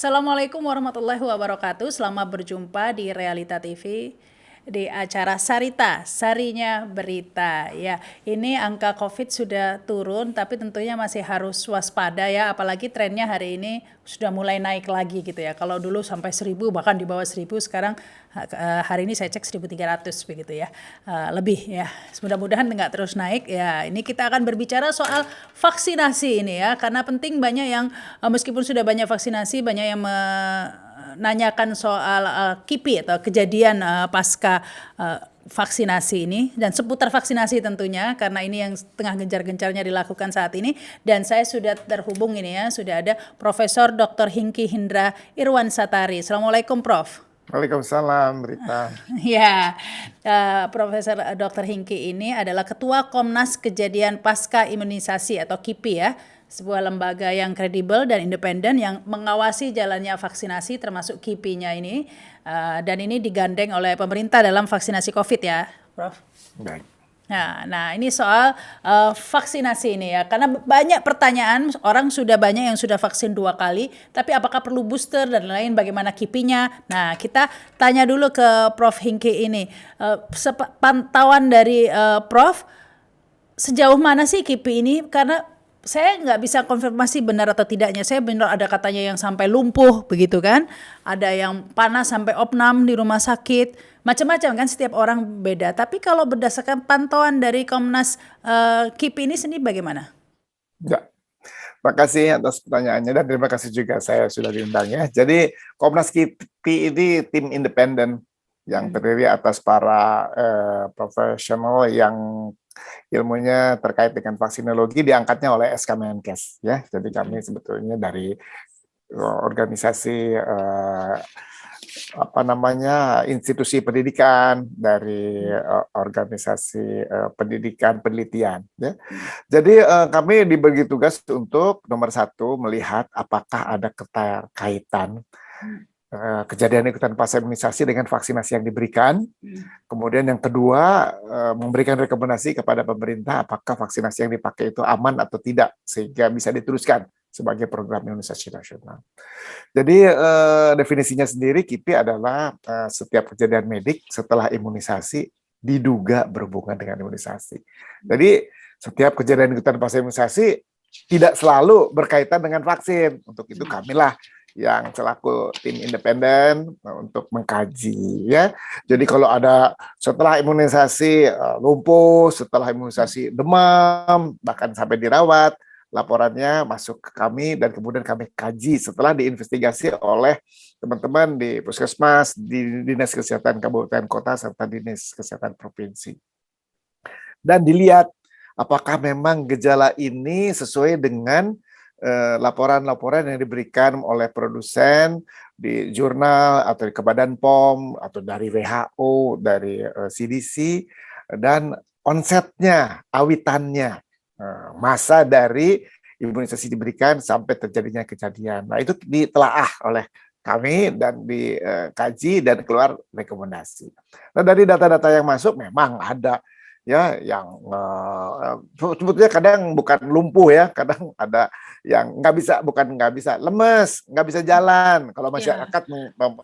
Assalamualaikum warahmatullahi wabarakatuh. Selamat berjumpa di Realita TV di acara Sarita, Sarinya Berita. Ya, ini angka COVID sudah turun, tapi tentunya masih harus waspada ya. Apalagi trennya hari ini sudah mulai naik lagi gitu ya. Kalau dulu sampai 1.000 bahkan di bawah 1.000, sekarang hari ini saya cek 1.300 begitu ya, lebih ya. Mudah-mudahan nggak terus naik ya. Ini kita akan berbicara soal vaksinasi ini ya, karena penting. Banyak yang meskipun sudah banyak vaksinasi, banyak yang menanyakan soal KIPI atau kejadian pasca vaksinasi ini dan seputar vaksinasi tentunya, karena ini yang tengah gencar-gencarnya dilakukan saat ini. Dan saya sudah terhubung ini ya, sudah ada Profesor Dr. Hingki Hindra Irwansatari. Assalamualaikum Prof. Waalaikumsalam, Rita. Ya, Profesor Dr. Hingki ini adalah Ketua Komnas Kejadian Pasca Imunisasi atau KIPI ya, sebuah lembaga yang kredibel dan independen yang mengawasi jalannya vaksinasi termasuk KIPI-nya ini, dan ini digandeng oleh pemerintah dalam vaksinasi COVID ya, Prof. Baik. Nah, ini soal vaksinasi ini ya, karena banyak pertanyaan, orang sudah banyak yang sudah vaksin 2 kali, tapi apakah perlu booster dan lain, bagaimana KIPI-nya? Nah, kita tanya dulu ke Prof. Hingki ini, pantauan dari Prof, sejauh mana sih KIPI ini? Karena saya nggak bisa konfirmasi benar atau tidaknya. Saya benar ada katanya yang sampai lumpuh begitu kan, ada yang panas sampai opnam di rumah sakit, macam-macam kan, setiap orang beda. Tapi kalau berdasarkan pantauan dari Komnas KIPI ini sendiri bagaimana? Ya, terima kasih atas pertanyaannya dan terima kasih juga saya sudah diundang ya. Jadi Komnas KIPI ini tim independen yang terdiri atas para profesional yang ilmunya terkait dengan vaksinologi, diangkatnya oleh SK Menkes ya. Jadi kami sebetulnya dari organisasi institusi pendidikan, dari organisasi pendidikan penelitian ya. Jadi kami dibagi tugas untuk nomor 1 melihat apakah ada keterkaitan kejadian ikutan pasca imunisasi dengan vaksinasi yang diberikan. Kemudian yang kedua, memberikan rekomendasi kepada pemerintah apakah vaksinasi yang dipakai itu aman atau tidak, sehingga bisa diteruskan sebagai program imunisasi nasional. Jadi definisinya sendiri, KIPI adalah setiap kejadian medik setelah imunisasi diduga berhubungan dengan imunisasi. Jadi setiap kejadian ikutan pasca imunisasi tidak selalu berkaitan dengan vaksin. Untuk itu kamilah yang selaku tim independen untuk mengkaji ya. Jadi kalau ada setelah imunisasi lumpuh, setelah imunisasi demam, bahkan sampai dirawat, laporannya masuk ke kami dan kemudian kami kaji setelah diinvestigasi oleh teman-teman di Puskesmas, di Dinas Kesehatan Kabupaten Kota serta Dinas Kesehatan Provinsi. Dan dilihat apakah memang gejala ini sesuai dengan laporan-laporan yang diberikan oleh produsen di jurnal atau ke Badan POM atau dari WHO, dari CDC, dan onsetnya, awitannya, masa dari imunisasi diberikan sampai terjadinya kejadian. Nah, itu ditelaah oleh kami dan dikaji dan keluar rekomendasi. Nah, dari data-data yang masuk memang ada ya yang sebetulnya kadang bukan lumpuh ya, kadang ada yang nggak bisa lemes, nggak bisa jalan. Kalau masyarakat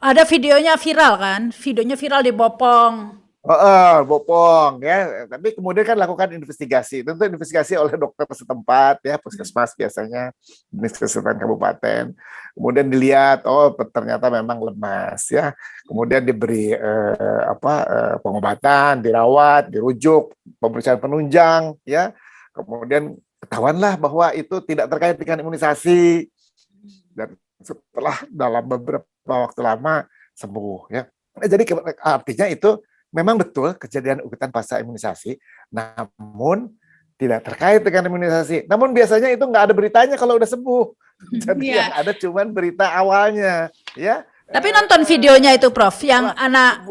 ada videonya viral kan, videonya viral di Bopong. Bopong ya, tapi kemudian kan lakukan investigasi, tentu investigasi oleh dokter setempat ya, puskesmas biasanya, dinas kesehatan kabupaten, kemudian dilihat ternyata memang lemas ya, kemudian diberi pengobatan, dirawat, dirujuk, pemeriksaan penunjang ya, kemudian ketahuanlah bahwa itu tidak terkait dengan imunisasi, dan setelah dalam beberapa waktu lama sembuh ya. Jadi artinya itu memang betul kejadian ikutan pasca imunisasi, namun tidak terkait dengan imunisasi. Namun biasanya itu nggak ada beritanya kalau udah sembuh. Jadi yang ada cuman berita awalnya, ya. Tapi nonton videonya itu, Prof, yang anak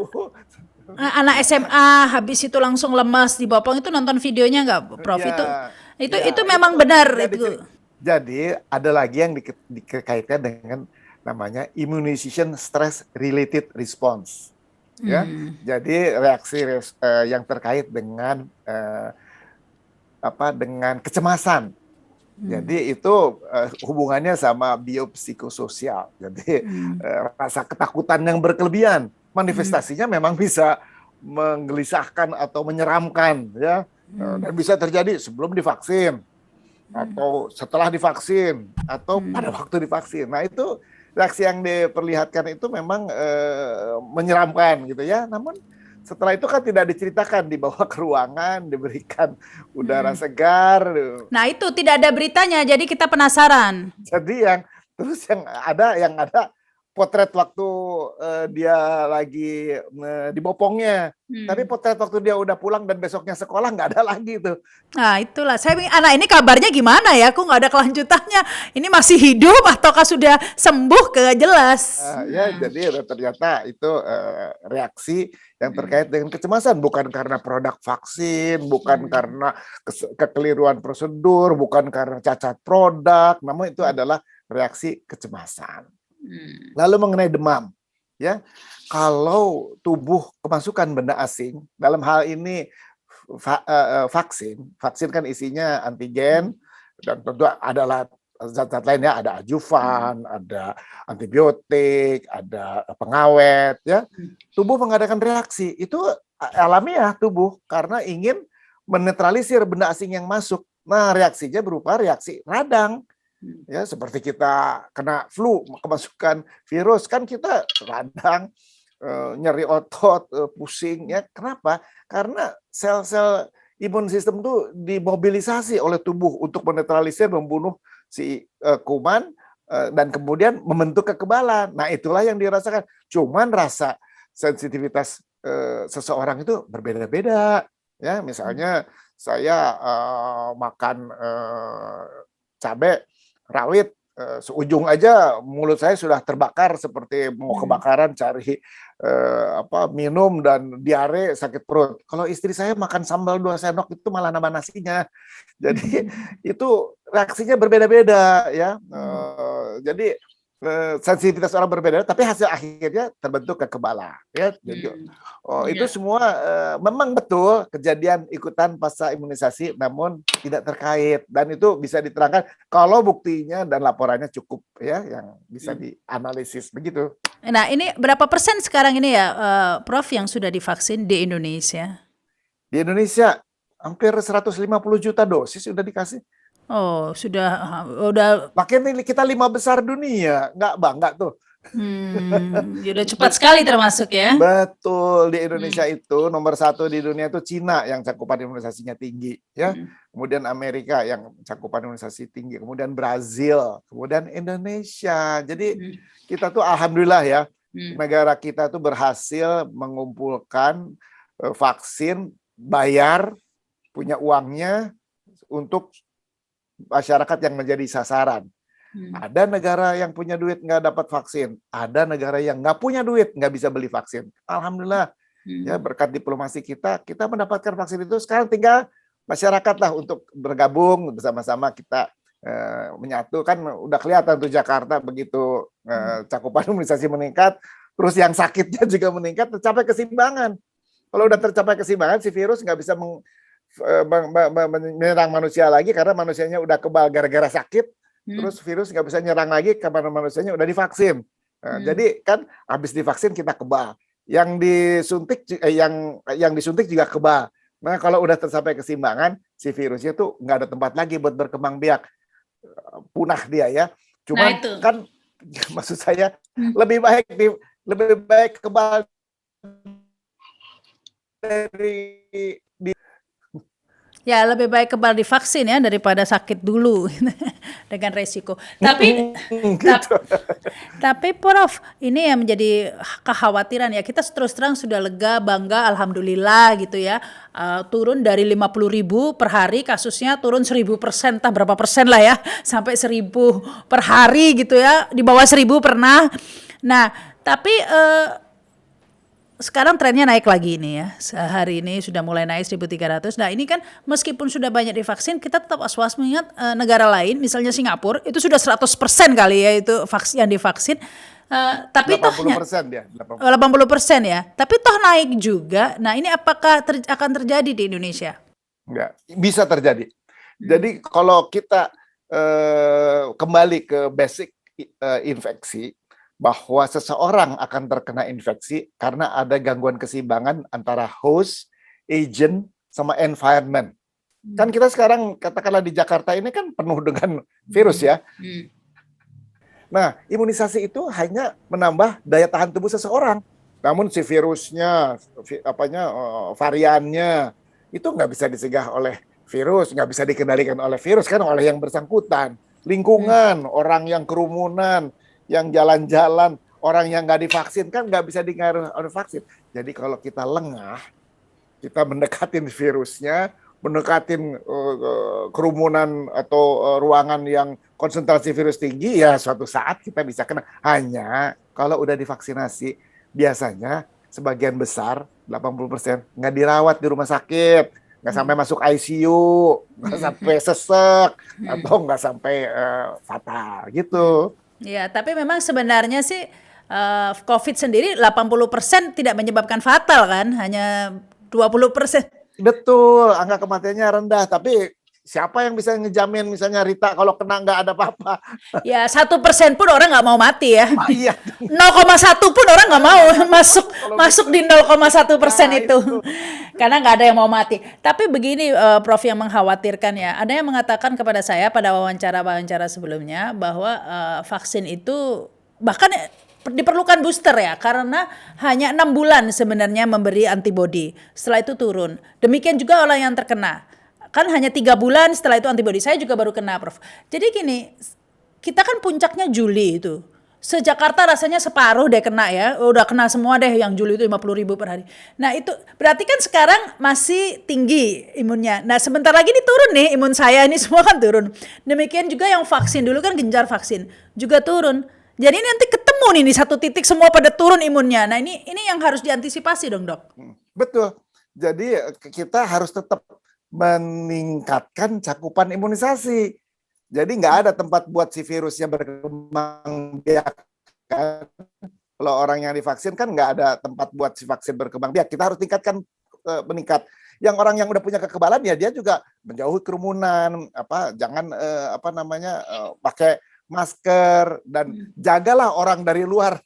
SMA habis itu langsung lemas di Bopong, itu nonton videonya nggak, Prof? Ya, Itu memang benar itu. Jadi ada lagi yang dikaitkan dengan namanya immunization stress related response. Ya, jadi reaksi yang terkait dengan dengan kecemasan Jadi itu hubungannya sama biopsikososial. Jadi rasa ketakutan yang berkelebihan manifestasinya memang bisa menggelisahkan atau menyeramkan, ya, dan bisa terjadi sebelum divaksin atau setelah divaksin atau pada waktu divaksin. Nah, itu reaksi yang diperlihatkan itu memang menyeramkan gitu ya. Namun setelah itu kan tidak diceritakan, dibawa ke ruangan, diberikan udara segar. Nah itu tidak ada beritanya, jadi kita penasaran. Jadi yang ada potret waktu dia lagi dibopongnya. Tapi potret waktu dia udah pulang dan besoknya sekolah nggak ada lagi tuh. Nah itulah, saya bingung, anak ini kabarnya gimana ya? Kok nggak ada kelanjutannya? Ini masih hidup ataukah sudah sembuh? Kagak jelas. Ya, jadi ternyata itu reaksi yang terkait dengan kecemasan, bukan karena produk vaksin, bukan karena kekeliruan prosedur, bukan karena cacat produk, namun itu adalah reaksi kecemasan. Lalu mengenai demam, ya, kalau tubuh kemasukan benda asing, dalam hal ini vaksin kan isinya antigen dan tentu adalah zat-zat lainnya, ada adjuvan, ada antibiotik, ada pengawet, ya. Tubuh mengadakan reaksi itu alamiah tubuh karena ingin menetralisir benda asing yang masuk. Nah, reaksinya berupa reaksi radang. Ya, seperti kita kena flu, kemasukan virus kan kita radang, nyeri otot, pusing, ya. Kenapa? Karena sel-sel imun sistem itu dimobilisasi oleh tubuh untuk menetralisir, membunuh si kuman dan kemudian membentuk kekebalan. Nah, itulah yang dirasakan. Cuman rasa sensitivitas seseorang itu berbeda-beda. Ya, misalnya saya makan cabai rawit, seujung aja mulut saya sudah terbakar seperti mau kebakaran, cari minum dan diare, sakit perut. Kalau istri saya makan sambal 2 sendok itu malah nambah nasinya. Jadi itu reaksinya berbeda-beda, ya. Jadi sensitivitas orang berbeda, tapi hasil akhirnya terbentuk kekebalan, ya. Jadi itu semua memang betul kejadian ikutan pasca imunisasi, namun tidak terkait, dan itu bisa diterangkan kalau buktinya dan laporannya cukup, ya, yang bisa dianalisis begitu. Nah ini berapa persen sekarang ini ya, Prof, yang sudah divaksin di Indonesia? Di Indonesia hampir 150 juta dosis sudah dikasih. Oh, udah. Makanya kita 5 besar dunia, nggak bangga tuh. Udah cepat sekali termasuk ya. Betul, di Indonesia itu nomor 1 di dunia itu Cina yang cakupan imunisasinya tinggi, ya. Kemudian Amerika yang cakupan imunisasi tinggi, kemudian Brazil, kemudian Indonesia. Jadi kita tuh alhamdulillah ya, negara kita tuh berhasil mengumpulkan vaksin, bayar, punya uangnya untuk masyarakat yang menjadi sasaran. Ada negara yang punya duit nggak dapat vaksin, ada negara yang nggak punya duit nggak bisa beli vaksin. Alhamdulillah, ya, berkat diplomasi kita mendapatkan vaksin itu. Sekarang tinggal masyarakat lah untuk bergabung bersama-sama kita menyatu. Kan udah kelihatan tuh Jakarta begitu cakupan imunisasi meningkat, terus yang sakitnya juga meningkat, tercapai keseimbangan. Kalau udah tercapai keseimbangan, si virus nggak bisa menyerang manusia lagi karena manusianya udah kebal gara-gara sakit. Terus virus nggak bisa nyerang lagi karena manusianya udah divaksin. Jadi kan habis divaksin kita kebal. Yang disuntik juga kebal. Nah, kalau udah tercapai keseimbangan, si virusnya tuh nggak ada tempat lagi buat berkembang biak. Punah dia, ya. Cuman kan maksud saya lebih baik kebal dari Ya lebih baik kebal divaksin ya daripada sakit dulu dengan resiko. Tapi Prof, ini yang menjadi kekhawatiran ya. Kita terus terang sudah lega, bangga, alhamdulillah gitu ya. Turun dari 50.000 per hari, kasusnya turun 1.000%, entah berapa persen lah ya, sampai 1.000 per hari gitu ya. Di bawah 1.000 pernah. Nah, tapi sekarang trennya naik lagi ini ya. Hari ini sudah mulai naik 1.300. Nah ini kan meskipun sudah banyak divaksin, kita tetap was-was mengingat negara lain, misalnya Singapura, itu sudah 100% kali ya itu yang divaksin. Tapi 80% dia. 80% ya. Tapi toh naik juga. Nah ini apakah akan terjadi di Indonesia? Enggak, bisa terjadi. Jadi kalau kita kembali ke basic infeksi, bahwa seseorang akan terkena infeksi karena ada gangguan keseimbangan antara host, agent, sama environment. Kan kita sekarang katakanlah di Jakarta ini kan penuh dengan virus ya. Nah, imunisasi itu hanya menambah daya tahan tubuh seseorang. Namun si virusnya, variannya itu nggak bisa dicegah oleh virus, nggak bisa dikendalikan oleh virus, kan oleh yang bersangkutan. Lingkungan, orang yang kerumunan, yang jalan-jalan, orang yang nggak divaksin kan nggak bisa dipengaruhi oleh vaksin. Jadi kalau kita lengah, kita mendekatin virusnya, mendekatin kerumunan atau ruangan yang konsentrasi virus tinggi, ya suatu saat kita bisa kena. Hanya kalau udah divaksinasi, biasanya sebagian besar, 80%, nggak dirawat di rumah sakit, nggak sampai masuk ICU, nggak sampai sesek, atau nggak sampai fatal gitu. Ya, tapi memang sebenarnya sih COVID sendiri 80% tidak menyebabkan fatal kan, hanya 20%. Betul, angka kematiannya rendah, tapi siapa yang bisa ngejamin misalnya Rita kalau kena nggak ada apa-apa? Ya 1% pun orang nggak mau mati ya. Iya. 0,1 pun orang nggak mau masuk di 0,1% Nah, itu. Karena nggak ada yang mau mati. Tapi begini Prof, yang mengkhawatirkan ya. Ada yang mengatakan kepada saya pada wawancara-wawancara sebelumnya bahwa vaksin itu bahkan diperlukan booster ya, karena hanya 6 bulan sebenarnya memberi antibodi. Setelah itu turun. Demikian juga orang yang terkena. Kan hanya 3 bulan setelah itu antibodi. Saya juga baru kena, Prof. Jadi gini, kita kan puncaknya Juli itu. Se-Jakarta rasanya separuh deh kena ya. Udah kena semua deh yang Juli itu 50.000 per hari. Nah itu berarti kan sekarang masih tinggi imunnya. Nah sebentar lagi nih turun nih imun saya ini semua kan turun. Demikian juga yang vaksin dulu kan gencar vaksin juga turun. Jadi nanti ketemu nih di satu titik semua pada turun imunnya. Nah ini yang harus diantisipasi dong dok. Betul. Jadi kita harus tetap meningkatkan cakupan imunisasi. Jadi nggak ada tempat buat si virusnya berkembang biak. Kalau orang yang divaksin kan nggak ada tempat buat si vaksin berkembang biak. Kita harus tingkatkan meningkat. Yang orang yang udah punya kekebalan ya dia juga menjauhi kerumunan, jangan pakai masker, dan jagalah orang dari luar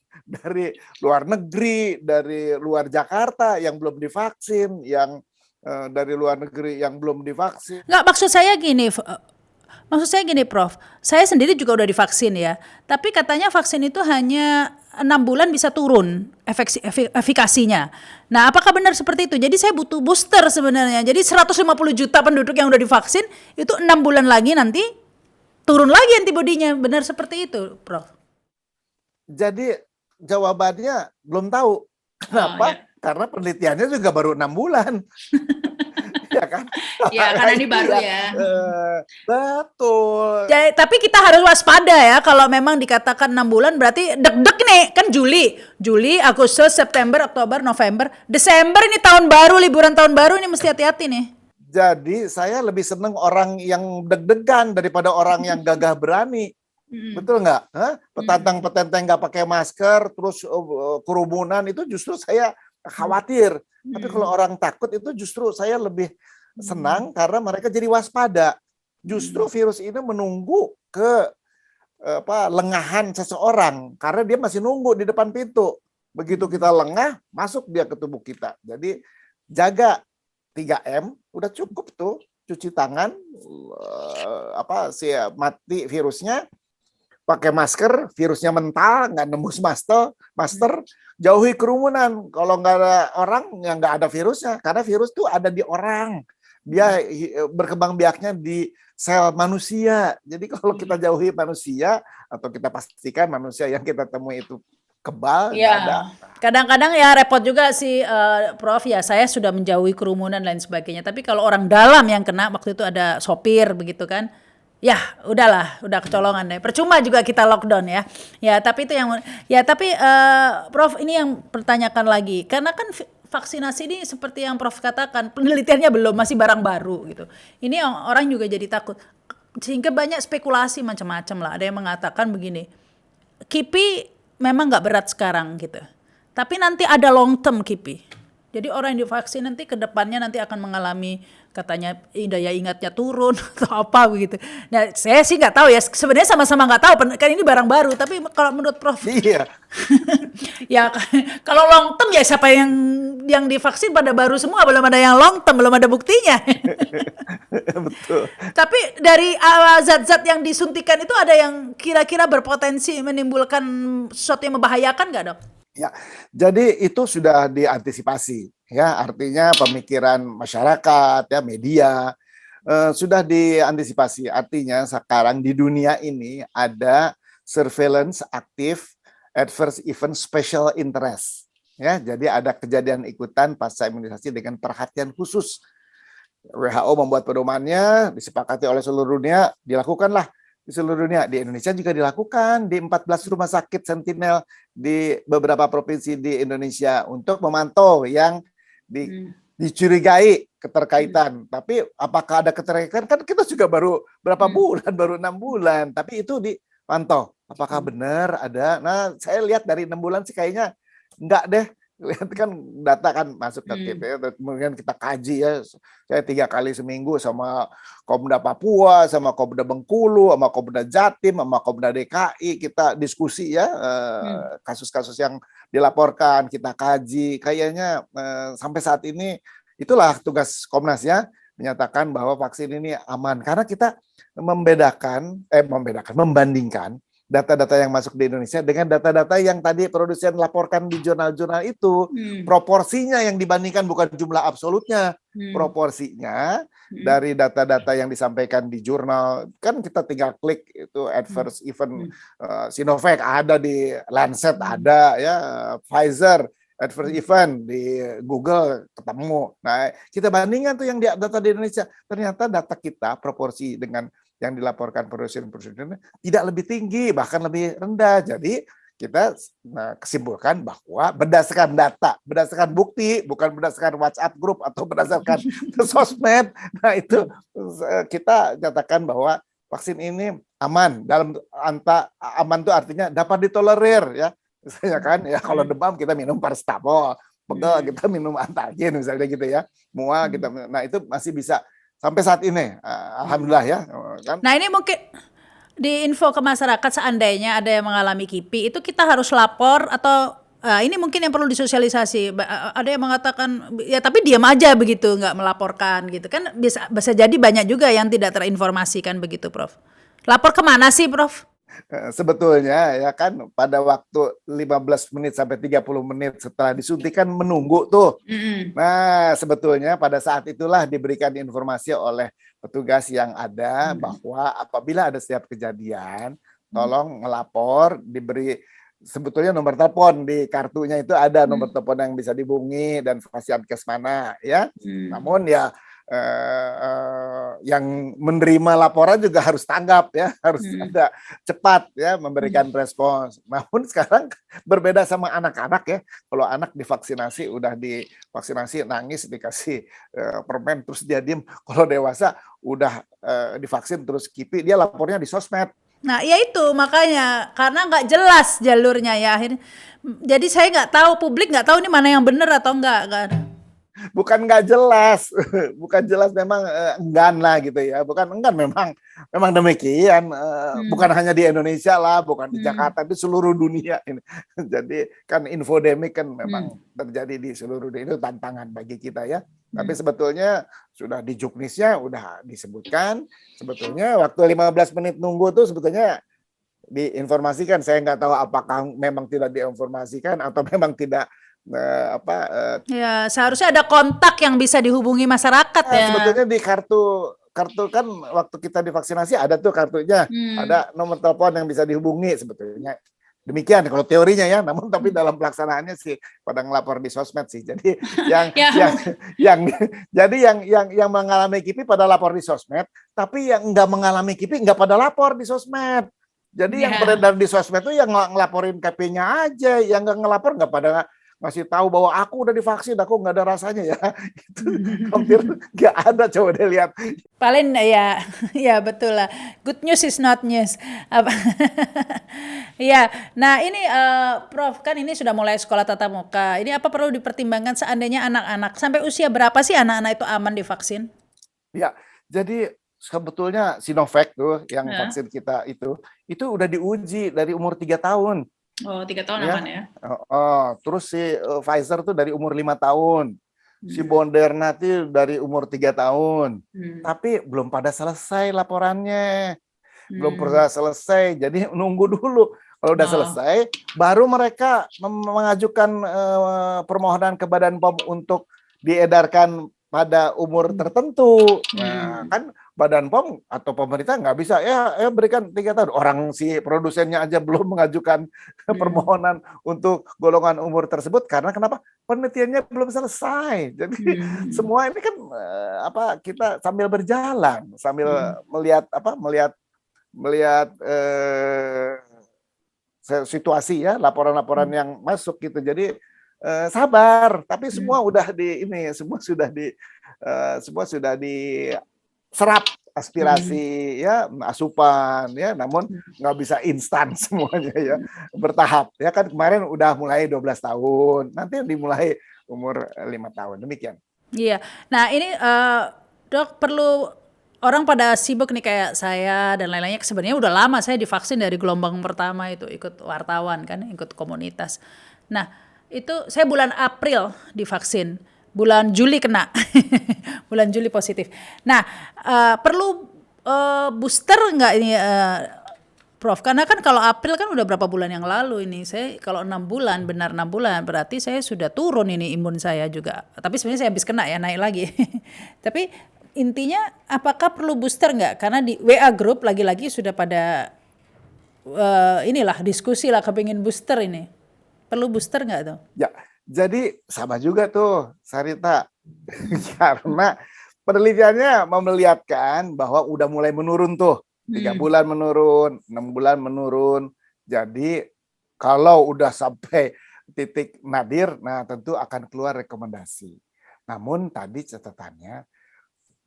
negeri, dari luar Jakarta yang belum divaksin, yang dari luar negeri yang belum divaksin. Nggak, maksud saya gini Prof, saya sendiri juga udah divaksin ya, tapi katanya vaksin itu hanya 6 bulan bisa turun efikasinya. Nah apakah benar seperti itu? Jadi saya butuh booster sebenarnya, jadi 150 juta penduduk yang udah divaksin, itu 6 bulan lagi nanti turun lagi antibodinya, benar seperti itu, Prof? Jadi jawabannya belum tahu. Kenapa? Ya. Karena penelitiannya juga baru 6 bulan. Ya kan? Ya, karena ini baru ya. Betul. Jadi, tapi kita harus waspada ya, kalau memang dikatakan 6 bulan berarti deg-deg nih, kan Juli, Agustus, September, Oktober, November, Desember ini tahun baru, liburan tahun baru ini mesti hati-hati nih. Jadi saya lebih seneng orang yang deg-degan daripada orang yang gagah berani. Betul nggak? Petantang-petenteng nggak pakai masker, terus kerumunan, itu justru saya khawatir. Tapi kalau orang takut itu justru saya lebih senang karena mereka jadi waspada. Justru virus ini menunggu ke lengahan seseorang karena dia masih nunggu di depan pintu. Begitu kita lengah, masuk dia ke tubuh kita. Jadi jaga 3M udah cukup tuh, cuci tangan, mati virusnya, pakai masker, virusnya mental, nggak nembus masker, jauhi kerumunan. Kalau nggak ada orang, ya nggak ada virusnya, karena virus tuh ada di orang, dia berkembang biaknya di sel manusia. Jadi kalau kita jauhi manusia atau kita pastikan manusia yang kita temui itu kebal, nggak ada. Kadang-kadang ya repot juga sih Prof ya, saya sudah menjauhi kerumunan dan lain sebagainya. Tapi kalau orang dalam yang kena, waktu itu ada sopir begitu kan, ya udahlah, udah kecolongan deh. Percuma juga kita lockdown ya. Ya tapi itu yang tapi Prof ini yang pertanyakan lagi, karena kan vaksinasi ini seperti yang Prof katakan penelitiannya belum, masih barang baru gitu. Ini orang juga jadi takut, sehingga banyak spekulasi macam-macam lah. Ada yang mengatakan begini, KIPI memang nggak berat sekarang gitu, tapi nanti ada long term KIPI. Jadi orang yang divaksin nanti ke depannya nanti akan mengalami katanya daya ingatnya turun atau apa begitu. Nah, saya sih nggak tahu ya. Sebenarnya sama-sama nggak tahu kan ini barang baru. Tapi kalau menurut Prof, Iya, ya kalau long term ya siapa yang divaksin pada baru semua, belum ada yang long term, belum ada buktinya. betul. Tapi dari zat-zat yang disuntikan itu ada yang kira-kira berpotensi menimbulkan sesuatu yang membahayakan nggak, Dok? Ya, jadi itu sudah diantisipasi, ya artinya pemikiran masyarakat, ya media sudah diantisipasi. Artinya sekarang di dunia ini ada surveillance aktif adverse event special interest. Ya, jadi ada kejadian ikutan pasca imunisasi dengan perhatian khusus. WHO membuat pedomannya, disepakati oleh seluruh dunia, dilakukanlah di seluruh dunia. Di Indonesia juga dilakukan di 14 rumah sakit Sentinel di beberapa provinsi di Indonesia untuk memantau yang dicurigai keterkaitan. Tapi apakah ada keterkaitan? Kan kita juga baru berapa bulan, baru 6 bulan. Tapi itu dipantau. Apakah benar ada? Nah, saya lihat dari 6 bulan sih kayaknya enggak deh. Lihat kan data kan masuk ke KPU, kemudian kita kaji ya. Saya 3 kali seminggu sama Komda Papua, sama Komda Bengkulu, sama Komda Jatim, sama Komda DKI, kita diskusi ya kasus-kasus yang dilaporkan, kita kaji. Kayaknya sampai saat ini itulah tugas Komnas ya, menyatakan bahwa vaksin ini aman karena kita membandingkan data-data yang masuk di Indonesia dengan data-data yang tadi produsen laporkan di jurnal-jurnal itu. Proporsinya yang dibandingkan bukan jumlah absolutnya, proporsinya dari data-data yang disampaikan di jurnal, kan kita tinggal klik itu adverse event Sinovac ada di Lancet, ada ya Pfizer adverse event di Google ketemu. Nah, kita bandingkan tuh yang data di Indonesia, ternyata data kita proporsi dengan yang dilaporkan produsen-produsen tidak lebih tinggi, bahkan lebih rendah. Jadi kita kesimpulkan bahwa berdasarkan data, berdasarkan bukti, bukan berdasarkan WhatsApp group atau berdasarkan sosmed. Nah itu kita nyatakan bahwa vaksin ini aman. Dalam aman itu artinya dapat ditolerir ya. Misalnya kan ya kalau demam kita minum paracetamol, pegel kita minum antalgin misalnya gitu ya. Mual kita, nah itu masih bisa. Sampai saat ini, alhamdulillah ya. Kan? Nah ini mungkin di info ke masyarakat seandainya ada yang mengalami KIPI, itu kita harus lapor atau ini mungkin yang perlu disosialisasi. Ada yang mengatakan, ya tapi diam aja begitu, nggak melaporkan gitu. Kan bisa jadi banyak juga yang tidak terinformasikan begitu, Prof. Lapor kemana sih, Prof? Sebetulnya ya kan pada waktu 15 menit sampai 30 menit setelah disuntikan menunggu tuh. Nah, sebetulnya pada saat itulah diberikan informasi oleh petugas yang ada bahwa apabila ada setiap kejadian, tolong ngelapor, diberi sebetulnya nomor telepon di kartunya itu ada nomor telepon yang bisa dihubungi dan Fasiankes mana ya. Namun ya yang menerima laporan juga harus tanggap ya, harus ada cepat ya memberikan respons. Namun sekarang berbeda sama anak-anak ya. Kalau anak divaksinasi udah divaksinasi nangis dikasih permen terus dia diem. Kalau dewasa udah divaksin terus KIPI dia lapornya di sosmed. Nah, ya itu makanya karena nggak jelas jalurnya ya akhirnya. Jadi saya nggak tahu, publik nggak tahu ini mana yang benar atau enggak. Bukan nggak jelas, bukan jelas memang enggan lah gitu ya, bukan enggan memang demikian, bukan hanya di Indonesia lah, bukan di Jakarta, di seluruh dunia ini. Jadi kan infodemik kan memang terjadi di seluruh dunia, itu tantangan bagi kita ya. Tapi sebetulnya sudah di juknisnya udah disebutkan, sebetulnya waktu 15 menit nunggu tuh sebetulnya diinformasikan, saya nggak tahu apakah memang tidak diinformasikan atau memang tidak. Ya seharusnya ada kontak yang bisa dihubungi masyarakat ya. Sebetulnya di kartu kan waktu kita divaksinasi ada tuh kartunya, ada nomor telepon yang bisa dihubungi sebetulnya. Demikian kalau teorinya ya, namun tapi dalam pelaksanaannya sih pada ngelapor di sosmed sih. Jadi yang mengalami KIPI pada lapor di sosmed, tapi yang nggak mengalami KIPI nggak pada lapor di sosmed. Jadi yang beredar di sosmed itu yang ngelaporin KIPI-nya aja, yang nggak ngelapor nggak pada ngasih tahu bahwa aku udah divaksin, aku nggak ada rasanya ya. Itu hampir nggak ada, coba deh lihat. Paling ya, ya betul lah. Good news is not news. Apa? Ya, nah ini Prof, kan ini sudah mulai sekolah tatap muka. Ini apa perlu dipertimbangkan seandainya anak-anak sampai usia berapa sih anak-anak itu aman divaksin? Ya, jadi sebetulnya Sinovac tuh yang Ya. vaksin kita itu udah diuji dari umur 3 tahun. Oh, 3 tahun Ya, aman ya. terus si Pfizer tuh dari umur 5 tahun, si Hmm. Moderna tuh dari umur 3 tahun, Hmm. tapi belum pada selesai laporannya, belum Hmm. pernah selesai, jadi nunggu dulu. Kalau udah Oh. selesai, baru mereka mengajukan permohonan ke Badan POM untuk diedarkan pada umur tertentu. Nah, kan Badan POM atau pemerintah nggak bisa ya berikan 3 tahun. Orang si produsennya aja belum mengajukan permohonan untuk golongan umur tersebut karena kenapa? Penelitiannya belum selesai. Jadi semua ini kan kita sambil berjalan, sambil melihat situasi ya, laporan-laporan yang masuk gitu. Jadi sabar, tapi semua udah semua sudah diserap aspirasi ya, asupan ya, namun nggak bisa instan semuanya ya, bertahap ya kan. Kemarin udah mulai 12 tahun, nanti dimulai umur 5 tahun, demikian. Iya. Nah ini Dok, perlu orang pada sibuk nih kayak saya dan lain-lainnya. Sebenarnya udah lama saya divaksin dari gelombang pertama itu, ikut wartawan kan, ikut komunitas. Nah itu saya bulan April divaksin, bulan Juli kena, bulan Juli positif. Nah perlu booster nggak ini Prof? Karena kan kalau April kan udah berapa bulan yang lalu ini. Saya kalau 6 bulan, benar 6 bulan, berarti saya sudah turun ini imun saya juga. Tapi sebenarnya saya habis kena ya, naik lagi. Tapi intinya apakah perlu booster nggak? Karena di WA group lagi-lagi sudah pada inilah diskusi lah kepingin booster ini. Perlu booster nggak tuh? Ya, jadi sama juga tuh Sarita. Karena penelitiannya memperlihatkan bahwa udah mulai menurun tuh. 3 bulan menurun, 6 bulan menurun. Jadi kalau udah sampai titik nadir, nah tentu akan keluar rekomendasi. Namun tadi catatannya,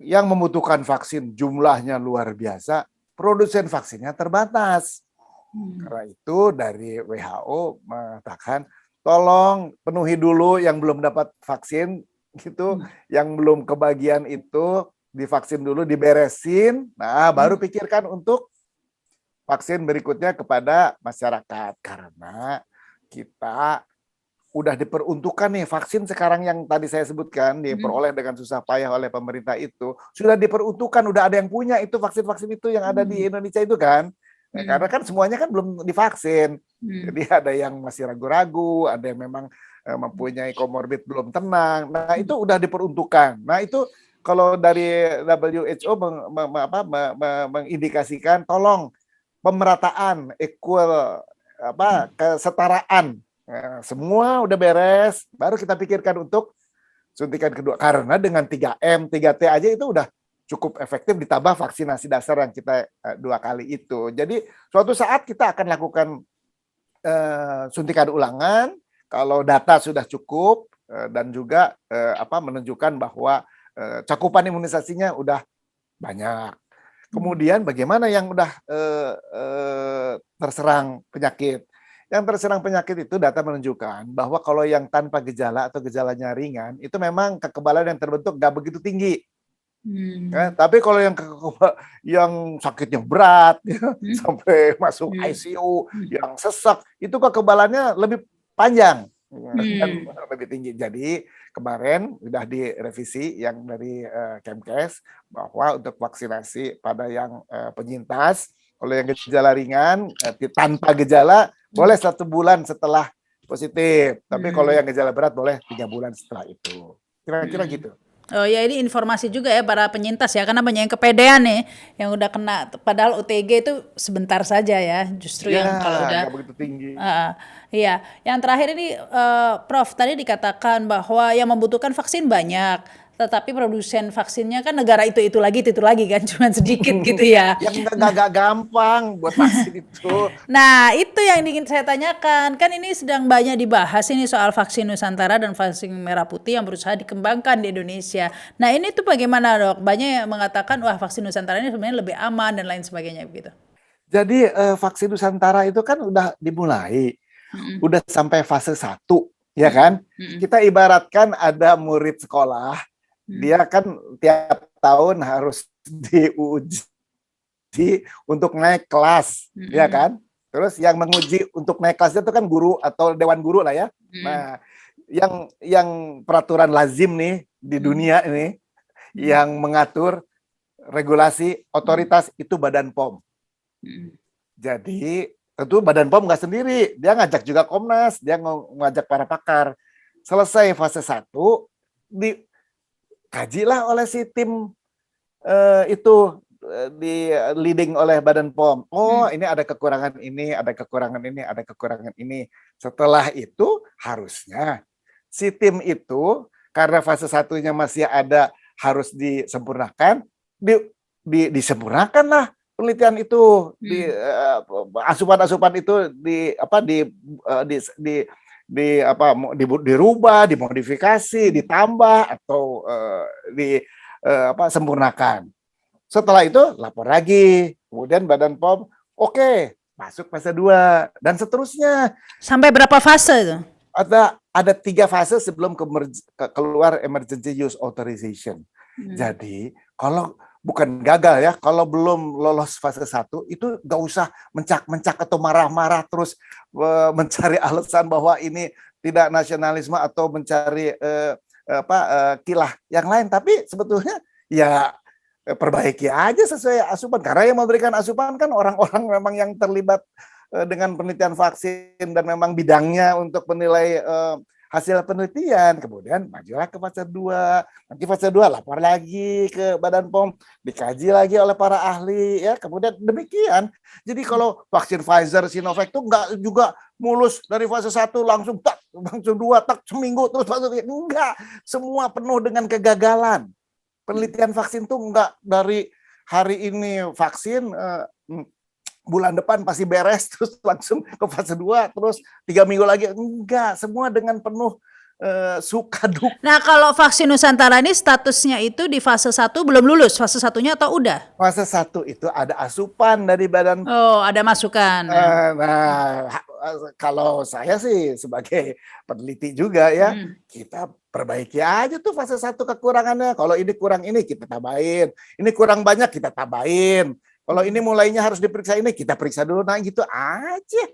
yang membutuhkan vaksin jumlahnya luar biasa, produsen vaksinnya terbatas. Karena itu dari WHO mengatakan, tolong penuhi dulu yang belum dapat vaksin, gitu, yang belum kebagian itu divaksin dulu, diberesin, nah baru pikirkan untuk vaksin berikutnya kepada masyarakat. Karena kita udah diperuntukkan nih vaksin sekarang yang tadi saya sebutkan, diperoleh dengan susah payah oleh pemerintah itu, sudah diperuntukkan, udah ada yang punya itu vaksin-vaksin itu yang ada di Indonesia itu kan. Nah, karena kan semuanya kan belum divaksin. Jadi ada yang masih ragu-ragu, ada yang memang mempunyai komorbid belum tenang. Nah, itu udah diperuntukkan. Nah, itu kalau dari WHO mengindikasikan tolong pemerataan, equal, kesetaraan. Nah, semua udah beres, baru kita pikirkan untuk suntikan kedua. Karena dengan 3M, 3T aja itu udah cukup efektif, ditambah vaksinasi dasar yang kita 2 kali itu. Jadi suatu saat kita akan lakukan suntikan ulangan kalau data sudah cukup dan juga menunjukkan bahwa cakupan imunisasinya udah banyak. Kemudian bagaimana yang udah terserang penyakit? Yang terserang penyakit itu data menunjukkan bahwa kalau yang tanpa gejala atau gejalanya ringan, itu memang kekebalan yang terbentuk nggak begitu tinggi. Ya, tapi kalau yang sakitnya berat, ya, sampai masuk ICU, yang sesak, itu kekebalannya lebih panjang dan lebih tinggi. Jadi kemarin sudah direvisi yang dari Kemkes bahwa untuk vaksinasi pada yang penyintas, kalau yang gejala ringan tanpa gejala boleh 1 bulan setelah positif, tapi kalau yang gejala berat boleh 3 bulan setelah itu. Kira-kira gitu. Oh ya, ini informasi juga ya para penyintas ya, karena banyak yang kepedean nih yang udah kena, padahal OTG itu sebentar saja ya, justru yang kalau udah nggak begitu tinggi. Iya, yang terakhir ini Prof tadi dikatakan bahwa yang membutuhkan vaksin banyak, tetapi produsen vaksinnya kan negara itu lagi kan, cuma sedikit gitu ya. Yang nggak gampang buat vaksin itu. Nah, itu yang ingin saya tanyakan. Kan ini sedang banyak dibahas ini soal vaksin Nusantara dan vaksin merah putih yang berusaha dikembangkan di Indonesia. Nah, ini tuh bagaimana, Dok? Banyak yang mengatakan wah vaksin Nusantara ini sebenarnya lebih aman dan lain sebagainya begitu. Jadi vaksin Nusantara itu kan udah dimulai, udah sampai fase 1, ya kan? Kita ibaratkan ada murid sekolah, dia kan tiap tahun harus diuji untuk naik kelas, ya kan? Terus yang menguji untuk naik kelas itu kan guru atau dewan guru lah ya. Nah, yang peraturan lazim nih di dunia ini, yang mengatur regulasi otoritas itu Badan POM. Jadi tentu Badan POM nggak sendiri, dia ngajak juga Komnas, dia ngajak para pakar. Selesai fase 1, dikajilah oleh si tim itu, di leading oleh Badan POM. Oh, ini ada kekurangan ini, ada kekurangan ini, ada kekurangan ini. Setelah itu harusnya si tim itu karena fase 1-nya masih ada harus disempurnakan, disempurnakan lah penelitian itu, di asupan-asupan itu dirubah, dimodifikasi, ditambah atau sempurnakan. Setelah itu lapor lagi, kemudian Badan POM, oke, masuk fase 2 dan seterusnya. Sampai berapa fase itu? Ada 3 fase sebelum keluar emergency use authorization. Jadi kalau bukan gagal ya, kalau belum lolos fase 1 itu nggak usah mencak-mencak atau marah-marah terus mencari alasan bahwa ini tidak nasionalisme atau mencari kilah yang lain. Tapi sebetulnya ya perbaiki aja sesuai asupan, karena yang memberikan asupan kan orang-orang memang yang terlibat dengan penelitian vaksin dan memang bidangnya untuk menilai hasil penelitian. Kemudian majulah ke fase 2. Nanti fase 2 lapor lagi ke Badan POM, dikaji lagi oleh para ahli ya. Kemudian demikian. Jadi kalau vaksin Pfizer, Sinovac itu enggak juga mulus dari fase 1 langsung 2 seminggu terus fase 3. Enggak, semua penuh dengan kegagalan. Penelitian vaksin tuh enggak dari hari ini vaksin bulan depan pasti beres terus langsung ke fase 2 terus 3 minggu lagi, enggak, semua dengan penuh suka duka. Nah, kalau vaksin Nusantara ini statusnya itu di fase 1 belum lulus, fase 1-nya atau udah? Fase 1 itu ada asupan dari Badan. Oh, ada masukan. Kalau saya sih sebagai peneliti juga ya, kita perbaiki aja tuh fase 1 kekurangannya. Kalau ini kurang ini kita tambahin, ini kurang banyak kita tambahin. Kalau ini mulainya harus diperiksa ini, kita periksa dulu. Nah gitu aja.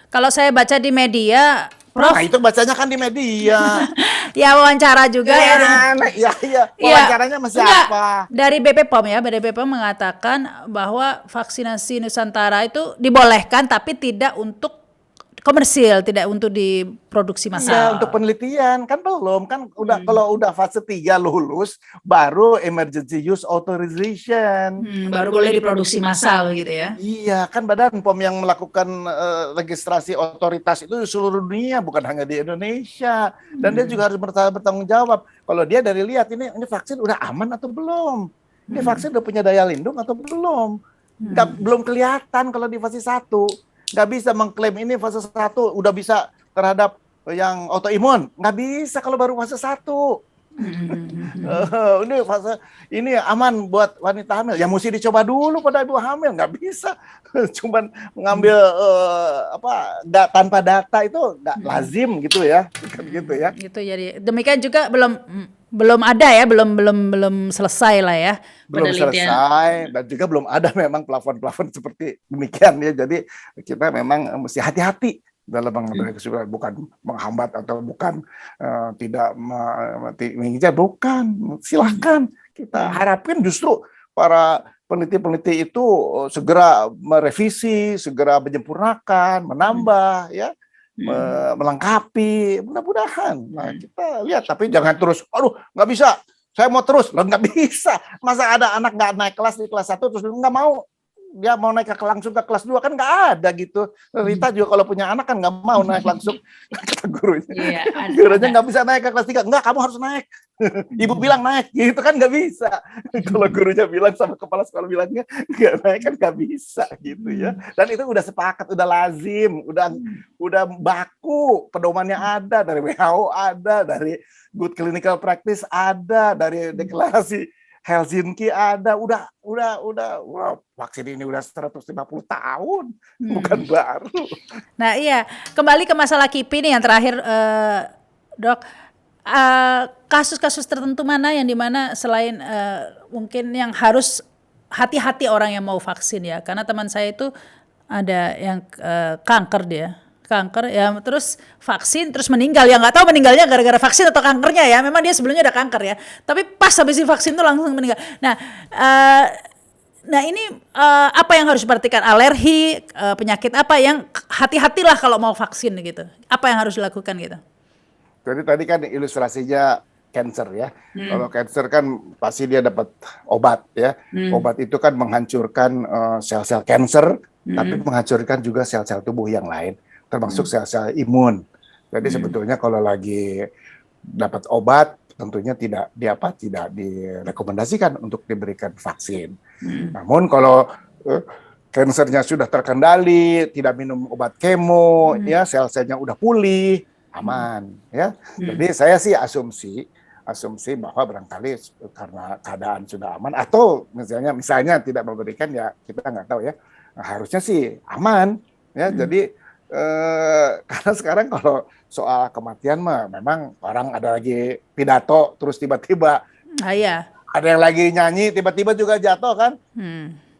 Kalau saya baca di media, Prof. Nah itu bacanya kan di media. Ya wawancara juga ya. Iya. Wawancaranya masih apa? Dari BP POM ya, BP POM mengatakan bahwa vaksinasi Nusantara itu dibolehkan tapi tidak untuk komersil, tidak untuk diproduksi massal. Iya, untuk penelitian kan belum, kan udah kalau udah fase 3 lulus baru emergency use authorization. Baru boleh diproduksi massal gitu ya. Iya, kan Badan POM yang melakukan registrasi otoritas itu di seluruh dunia, bukan hanya di Indonesia. Dan dia juga harus bertanggung jawab. Kalau dia dari lihat ini vaksin udah aman atau belum? Ini vaksin udah punya daya lindung atau belum? Belum kelihatan kalau di fase 1. Nggak bisa mengklaim ini fase 1 udah bisa terhadap yang autoimun. Nggak bisa kalau baru fase 1. Ini fase ini aman buat wanita hamil. Ya mesti dicoba dulu pada ibu hamil. Nggak bisa cuman mengambil tanpa data itu nggak lazim gitu ya. Gitu ya. Gitu jadi. Demikian juga belum ada ya, belum selesai lah ya. Belum selesai dan juga belum ada memang plafon-plafon seperti demikian ya. Jadi kita memang mesti hati-hati dalam mengambil kesimpulan, bukan menghambat atau bukan tidak mengincar, bukan. Silahkan kita harapkan justru para peneliti-peneliti itu segera merevisi, segera menyempurnakan, menambah ya. Melengkapi, mudah-mudahan. Nah, kita lihat, tapi jangan terus, aduh nggak bisa, saya mau terus, loh nggak bisa. Masa ada anak nggak naik kelas di kelas 1 terus nggak mau, dia mau naik langsung ke kelas 2 kan nggak ada gitu. Rita juga kalau punya anak kan nggak mau naik langsung, kata gurunya. Iya, Gurunya nggak bisa naik ke kelas 3. Enggak, kamu harus naik. Ibu bilang naik, gitu kan nggak bisa. Kalau gurunya bilang sama kepala sekolah bilangnya nggak naik kan nggak bisa gitu ya. Dan itu udah sepakat, udah lazim, udah baku, pedomannya ada dari WHO, ada dari Good Clinical Practice, ada dari deklarasi Helsinki, ada, udah vaksin ini udah 150 tahun, bukan baru. Nah iya, kembali ke masalah KIPI nih yang terakhir, Dok. Kasus-kasus tertentu mana yang dimana selain mungkin yang harus hati-hati orang yang mau vaksin ya, karena teman saya itu ada yang kanker ya, terus vaksin terus meninggal, ya nggak tahu meninggalnya gara-gara vaksin atau kankernya ya, memang dia sebelumnya ada kanker ya, tapi pas habis divaksin tuh langsung meninggal. Nah ini apa yang harus diperhatikan, alergi, penyakit apa yang hati-hatilah kalau mau vaksin gitu, apa yang harus dilakukan gitu? Jadi tadi kan ilustrasinya cancer ya. Kalau cancer kan pasti dia dapat obat ya. Obat itu kan menghancurkan sel-sel cancer, tapi menghancurkan juga sel-sel tubuh yang lain, termasuk sel-sel imun. Jadi sebetulnya kalau lagi dapat obat, tentunya tidak direkomendasikan untuk diberikan vaksin. Namun kalau kansernya sudah terkendali, tidak minum obat kemo, ya sel-selnya udah pulih, aman, ya. Jadi saya sih asumsi bahwa barangkali karena keadaan sudah aman, atau misalnya tidak memberikan, ya kita nggak tahu ya. Nah, harusnya sih aman, ya. Jadi karena sekarang kalau soal kematian mah memang orang ada lagi pidato terus tiba-tiba iya. ada yang lagi nyanyi tiba-tiba juga jatuh kan.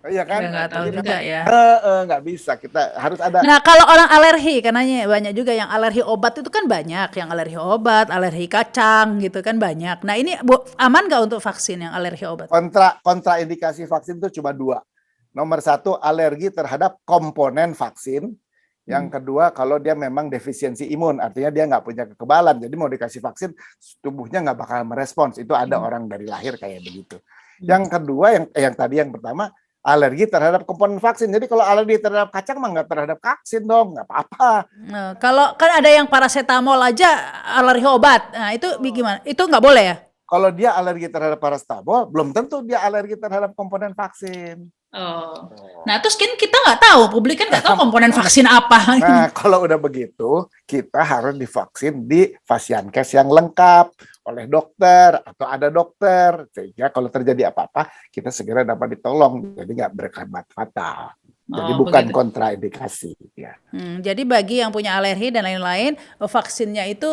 Iya kan? Ya, nggak tahu juga ya. Nggak bisa, kita harus ada. Nah kalau orang alergi, karena banyak juga yang alergi obat itu kan banyak, yang alergi obat, alergi kacang gitu kan banyak. Nah ini aman nggak untuk vaksin yang alergi obat? Kontraindikasi vaksin itu cuma 2. Nomor 1, alergi terhadap komponen vaksin. Yang kedua, kalau dia memang defisiensi imun, artinya dia nggak punya kekebalan, jadi mau dikasih vaksin, tubuhnya nggak bakal merespons. Itu ada orang dari lahir kayak begitu. Yang kedua, yang tadi yang pertama, alergi terhadap komponen vaksin. Jadi kalau alergi terhadap kacang mah nggak terhadap vaksin dong, nggak apa-apa. Nah, kalau kan ada yang paracetamol aja alergi obat, nah itu gimana? Itu nggak boleh ya? Kalau dia alergi terhadap paracetamol, belum tentu dia alergi terhadap komponen vaksin. Oh. Nah terus kan kita nggak tahu, publik kan nggak tahu komponen vaksin apa. Nah kalau udah begitu, kita harus divaksin di Fasiankes yang lengkap oleh dokter atau ada dokter, sehingga kalau terjadi apa-apa kita segera dapat ditolong, jadi nggak berakibat fatal. Jadi bukan begitu. Kontraindikasi. Ya. Jadi bagi yang punya alergi dan lain-lain, vaksinnya itu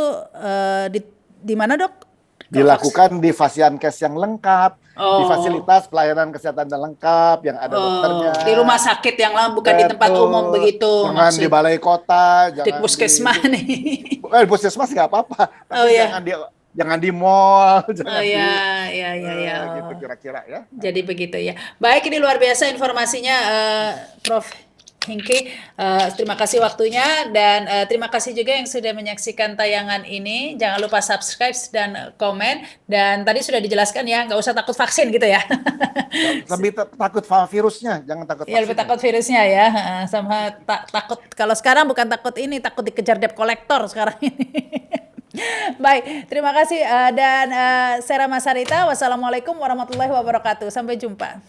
di mana dok? Dilakukan di Fasiankes yang lengkap, di fasilitas pelayanan kesehatan yang lengkap, yang ada dokternya. Di rumah sakit yang lain, bukan di tempat umum begitu. Jangan di balai kota, di puskesmas nih. Di puskesmas nggak apa-apa, tapi jangan di mall, jangan gitu kira-kira ya. Jadi begitu ya. Baik, ini luar biasa informasinya, Prof. Hengki, terima kasih waktunya dan terima kasih juga yang sudah menyaksikan tayangan ini. Jangan lupa subscribe dan komen. Dan tadi sudah dijelaskan ya, nggak usah takut vaksin gitu ya. Lebih takut virusnya, jangan takut vaksin. Ya lebih takut virusnya ya, sama takut. Kalau sekarang bukan takut ini, takut dikejar debt collector sekarang ini. Baik, terima kasih dan saya Rama Sarita. Wassalamualaikum warahmatullahi wabarakatuh. Sampai jumpa.